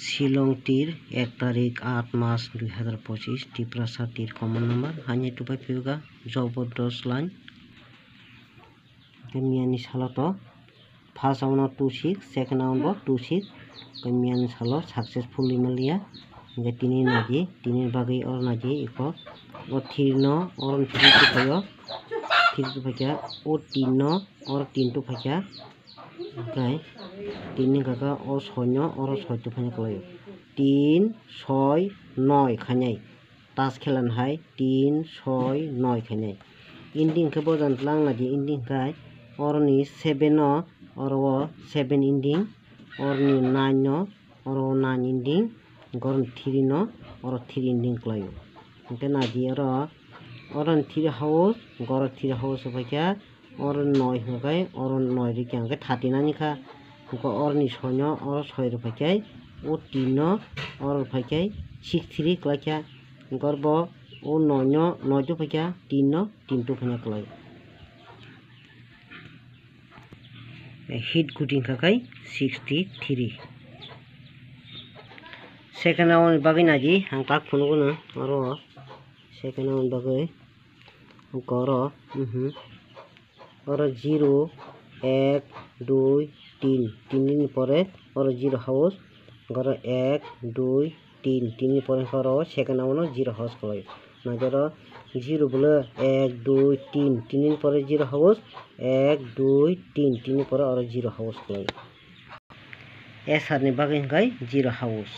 শিলংটির 1 তারিখ 8 মাস 2025 টিপ্রাসাটির common number hanya tupai piuga জবরদস্ত লাইন মিয়ানি সালত ফার্স্ট রাউন্ড 26 সেকেন্ড রাউন্ড 26 মিয়ানি সাল সাকসেসফুলি মালিয়া তিনি নাজি তিনের বাগै or naji iko o thirno or thiri tupayo thiri tupakya o tinno or tin tupakya ओमफ्राय तीननि गागा o sonyo or soy tupanya kalayo 3 6 9 खानाय तास खेलान हाय 3 6 9 खानाय इंडिंग के बजान लांग नादि इंडिंग काय or ni 7 no or 7 ending or ni 9 no or 9 ending गरन 3 no or 3 ending कलायो ओमफ्राय नादि or 3 हाउस गर 3 हाउस होफायका or 9 होगाय or 9 ri kyang ke 39 kha ko or ni sonyo or 6 ri phakai o 3 no or phakai 63 klakya gorbo o 9 no 9 tu phakya 3 no 3 tu phanya klai hit guting kakai 63 second round bagai naji ang tak phunu na aro second round bagai goro और 0 1 2 3 3 পরে और 0 house घर 1 2 3 3 পরে और second round 0 house कलाय नाजर 0 बोले 1 2 3 3 পরে 0 house 1 2 3 3 পরে और 0 हाउस कलाय एसआर नि बागै 0 हाउस